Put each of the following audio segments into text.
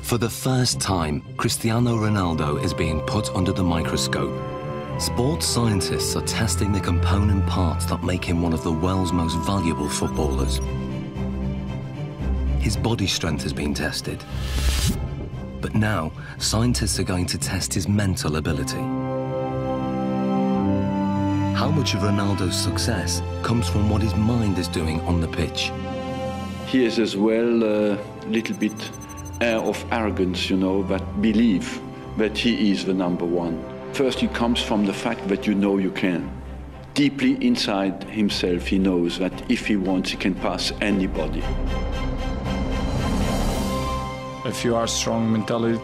For the first time, Cristiano Ronaldo is being put under the microscope. Sports scientists are testing the component parts that make him one of the world's most valuable footballers. His body strength has been tested. But now, scientists are going to test his mental ability. How much of Ronaldo's success comes from what his mind is doing on the pitch? He is as well a little bit air of arrogance, you know, that belief that he is the number one. First, it comes from the fact that you know you can. Deeply inside himself, he knows that if he wants, he can pass anybody. If you are strong mentally,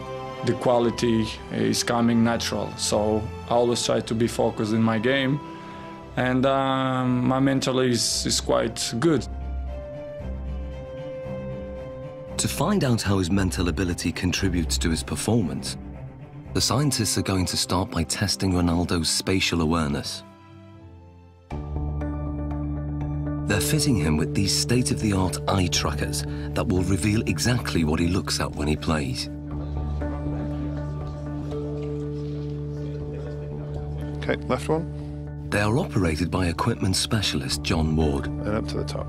the quality is coming natural. So I always try to be focused in my game, and my mental is quite good. To find out how his mental ability contributes to his performance, the scientists are going to start by testing Ronaldo's spatial awareness. They're fitting him with these state-of-the-art eye trackers that will reveal exactly what he looks at when he plays. Okay, left one. They are operated by equipment specialist John Ward. And up to the top.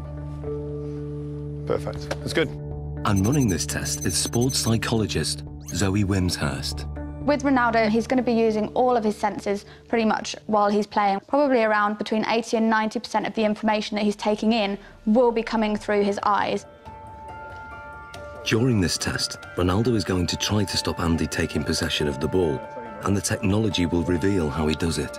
Perfect. That's good. And running this test is sports psychologist Zoe Wimshurst. With Ronaldo, he's going to be using all of his senses pretty much while he's playing. Probably around between 80 and 90% of the information that he's taking in will be coming through his eyes. During this test, Ronaldo is going to try to stop Andy taking possession of the ball, and the technology will reveal how he does it.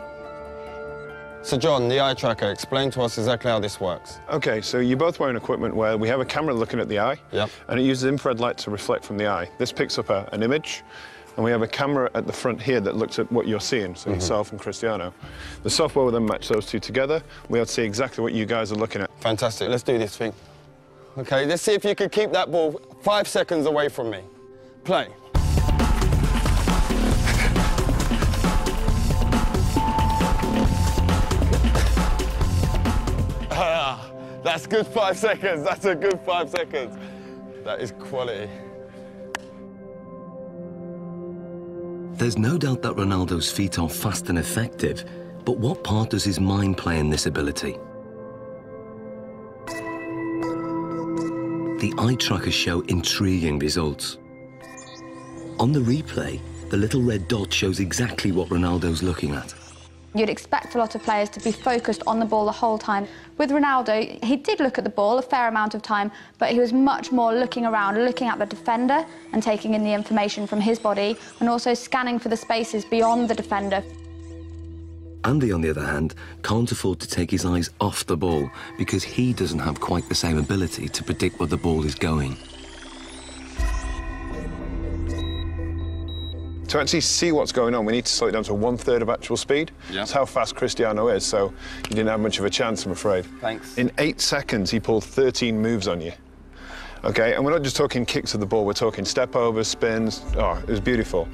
So John, the eye tracker, explain to us exactly how this works. Okay, so you're both wearing equipment where we have a camera looking at the eye, Yep. and it uses infrared light to reflect from the eye. This picks up an image, and we have a camera at the front here that looks at what you're seeing, so yourself and Cristiano. The software will then match those two together. We'll be able to see exactly what you guys are looking at. Fantastic, let's do this thing. Okay, let's see if you can keep that ball 5 seconds away from me. Play. That's good 5 seconds, that's a good 5 seconds. That is quality. There's no doubt that Ronaldo's feet are fast and effective, but what part does his mind play in this ability? The eye trackers show intriguing results. On the replay, the little red dot shows exactly what Ronaldo's looking at. You'd expect a lot of players to be focused on the ball the whole time. With Ronaldo, he did look at the ball a fair amount of time, but he was much more looking around, looking at the defender and taking in the information from his body, and also scanning for the spaces beyond the defender. Andy, on the other hand, can't afford to take his eyes off the ball because he doesn't have quite the same ability to predict where the ball is going. To actually see what's going on, we need to slow it down to 1/3 of actual speed. Yeah. That's how fast Cristiano is, so you didn't have much of a chance, I'm afraid. Thanks. In 8 seconds, he pulled 13 moves on you. Okay, and we're not just talking kicks of the ball, we're talking step-overs, spins. Oh, it was beautiful.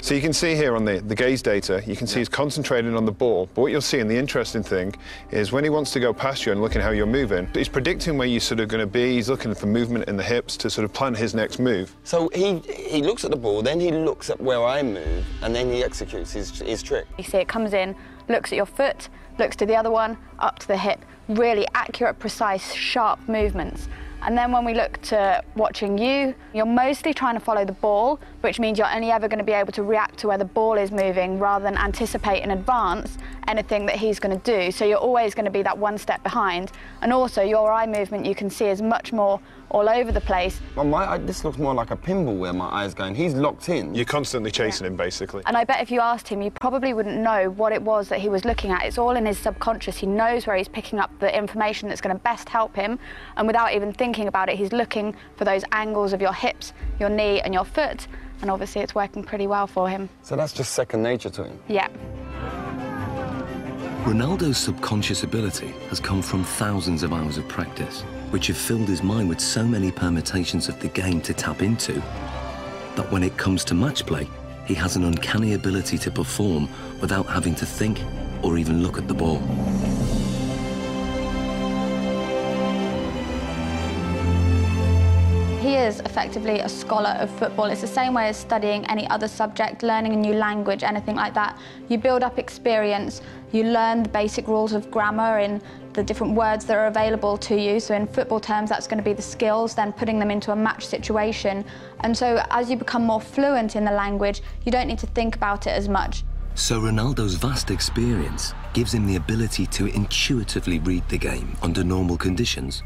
So you can see here on the gaze data, you can see he's concentrating on the ball, but what you'll see, and the interesting thing, is when he wants to go past you and looking how you're moving, he's predicting where you're sort of going to be, he's looking for movement in the hips to sort of plan his next move. So he looks at the ball, then he looks at where I move, and then he executes his trick. You see it comes in, looks at your foot, looks to the other one, up to the hip. Really accurate, precise, sharp movements. And then when we look to watching you, you're mostly trying to follow the ball, which means you're only ever going to be able to react to where the ball is moving rather than anticipate in advance anything that he's going to do. So you're always going to be that one step behind. And also your eye movement you can see is much more all over the place. Well, this looks more like a pinball where my eye's going. He's locked in. You're constantly chasing him, basically. And I bet if you asked him, you probably wouldn't know what it was that he was looking at. It's all in his subconscious. He knows where he's picking up the information that's going to best help him. And without even thinking about it, he's looking for those angles of your hips, your knee and your foot. And obviously it's working pretty well for him. So that's just second nature to him? Yeah. Ronaldo's subconscious ability has come from thousands of hours of practice, which have filled his mind with so many permutations of the game to tap into, that when it comes to match play, he has an uncanny ability to perform without having to think or even look at the ball. He is effectively a scholar of football. It's the same way as studying any other subject, learning a new language, anything like that. You build up experience, you learn the basic rules of grammar in the different words that are available to you. So in football terms, that's going to be the skills, then putting them into a match situation. And so as you become more fluent in the language, you don't need to think about it as much. So Ronaldo's vast experience gives him the ability to intuitively read the game under normal conditions.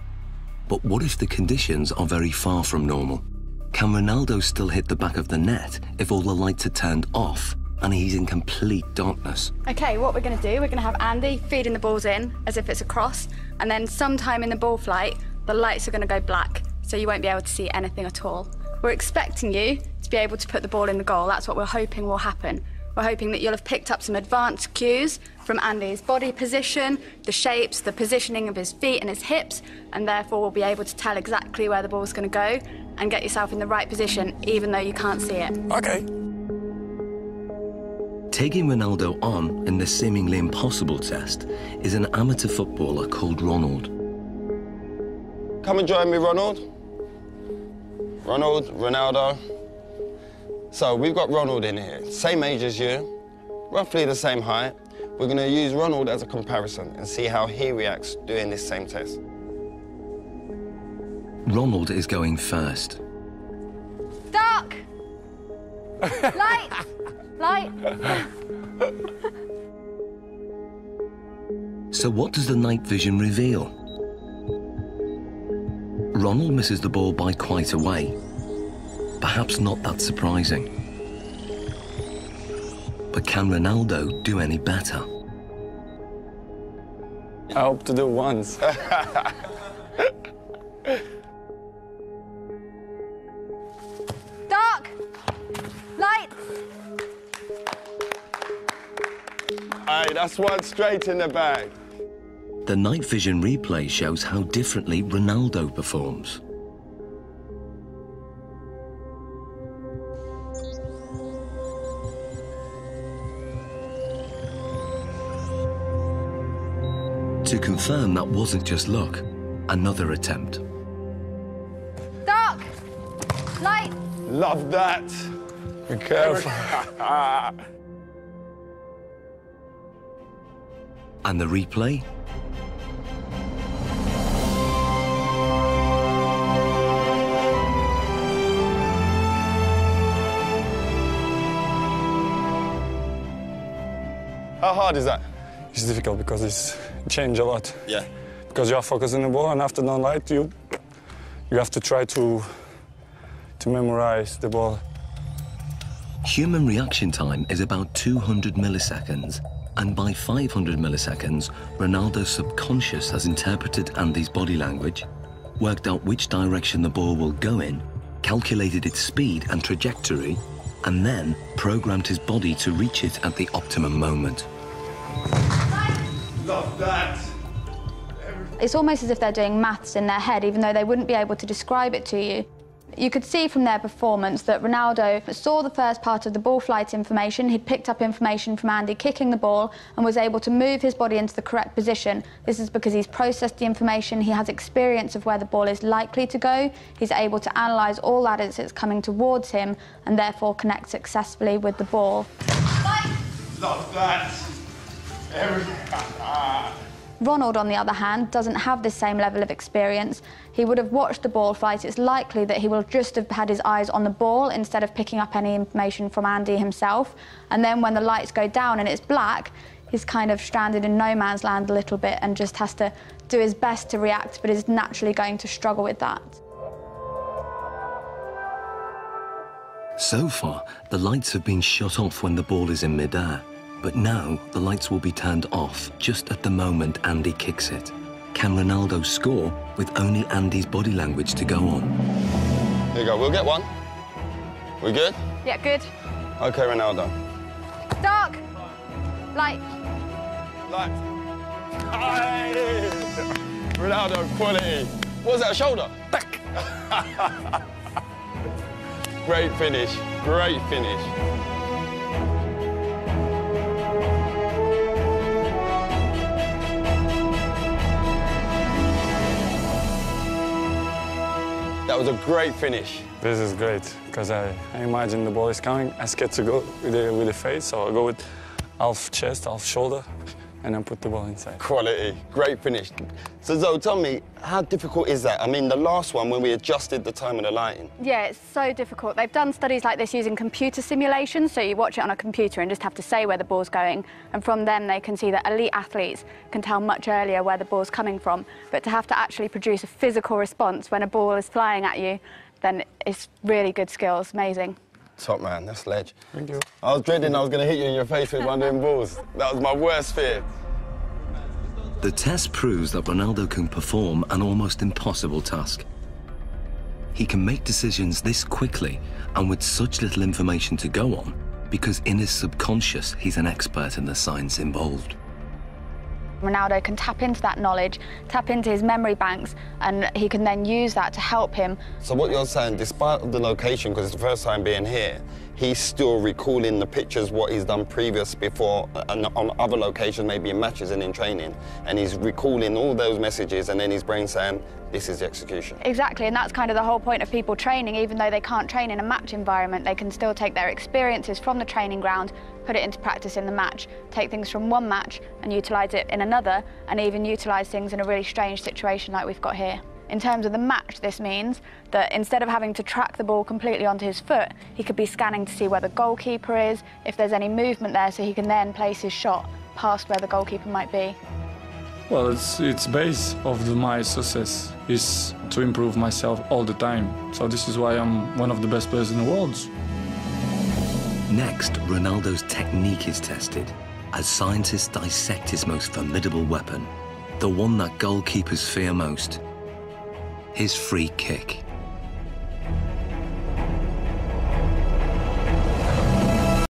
But what if the conditions are very far from normal? Can Ronaldo still hit the back of the net if all the lights are turned off and he's in complete darkness? Okay, what we're going to do, we're going to have Andy feeding the balls in as if it's a cross, and then sometime in the ball flight, the lights are going to go black, so you won't be able to see anything at all. We're expecting you to be able to put the ball in the goal. That's what we're hoping will happen. We're hoping that you'll have picked up some advanced cues from Andy's body position, the shapes, the positioning of his feet and his hips, and therefore will be able to tell exactly where the ball's going to go and get yourself in the right position, even though you can't see it. Okay. Taking Ronaldo on in this seemingly impossible test is an amateur footballer called Ronald. Come and join me, Ronald. Ronaldo. So we've got Ronald in here, same age as you, roughly the same height. We're going to use Ronald as a comparison and see how he reacts doing this same test. Ronald is going first. Dark! Light! Light! So what does the night vision reveal? Ronald misses the ball by quite a way. Perhaps not that surprising. But can Ronaldo do any better? I hope to do once. Dark! Light! Hey, that's one straight in the bag. The night vision replay shows how differently Ronaldo performs. To confirm that wasn't just luck, another attempt. Dark! Light! Love that. Be careful. And the replay? How hard is that? It's difficult because it's changed a lot. Yeah. Because you are focusing the ball, and after no light, you have to try to memorize the ball. Human reaction time is about 200 milliseconds, and by 500 milliseconds, Ronaldo's subconscious has interpreted Andy's body language, worked out which direction the ball will go in, calculated its speed and trajectory, and then programmed his body to reach it at the optimum moment. Love that. It's almost as if they're doing maths in their head, even though they wouldn't be able to describe it to you. You could see from their performance that Ronaldo saw the first part of the ball flight information. He'd picked up information from Andy kicking the ball and was able to move his body into the correct position. This is because he's processed the information, he has experience of where the ball is likely to go, he's able to analyse all that as it's coming towards him and therefore connect successfully with the ball. Love that. Ronald, on the other hand, doesn't have this same level of experience. He would have watched the ball flight. It's likely that he will just have had his eyes on the ball instead of picking up any information from Andy himself. And then when the lights go down and it's black, he's kind of stranded in no man's land a little bit and just has to do his best to react, but is naturally going to struggle with that. So far, the lights have been shut off when the ball is in midair. But now, the lights will be turned off just at the moment Andy kicks it. Can Ronaldo score with only Andy's body language to go on? Here you go, we'll get one. We good? Yeah, good. Okay, Ronaldo. Dark. Light. Light. Aye. Ronaldo, quality. What was that, shoulder? Back. Great finish, great finish. That That was a great finish. This is great, because I imagine the ball is coming. I scared to go with the face, so I go with half chest, half shoulder, and then put the ball inside. Quality, great finish. So Zoe, tell me, how difficult is that? I mean, the last one, when we adjusted the time of the lighting. Yeah, it's so difficult. They've done studies like this using computer simulations, so you watch it on a computer and just have to say where the ball's going, and from them they can see that elite athletes can tell much earlier where the ball's coming from, but to have to actually produce a physical response when a ball is flying at you, then it's really good skills, amazing. Top man, that's ledge. Thank you. I was dreading I was going to hit you in your face with one of them balls. That was my worst fear. The test proves that Ronaldo can perform an almost impossible task. He can make decisions this quickly and with such little information to go on because in his subconscious, he's an expert in the science involved. Ronaldo can tap into that knowledge, tap into his memory banks, and he can then use that to help him. So what you're saying, despite the location, because it's the first time being here, he's still recalling the pictures, what he's done previous before, and on other locations, maybe in matches and in training, and he's recalling all those messages, and then his brain saying, this is the execution. Exactly, and that's kind of the whole point of people training. Even though they can't train in a match environment, they can still take their experiences from the training ground, put it into practice in the match, take things from one match and utilise it in another, and even utilise things in a really strange situation like we've got here. In terms of the match, this means that instead of having to track the ball completely onto his foot, he could be scanning to see where the goalkeeper is, if there's any movement there, so he can then place his shot past where the goalkeeper might be. Well, it's base of my success is to improve myself all the time. So this is why I'm one of the best players in the world. Next, Ronaldo's technique is tested as scientists dissect his most formidable weapon, the one that goalkeepers fear most, his free kick.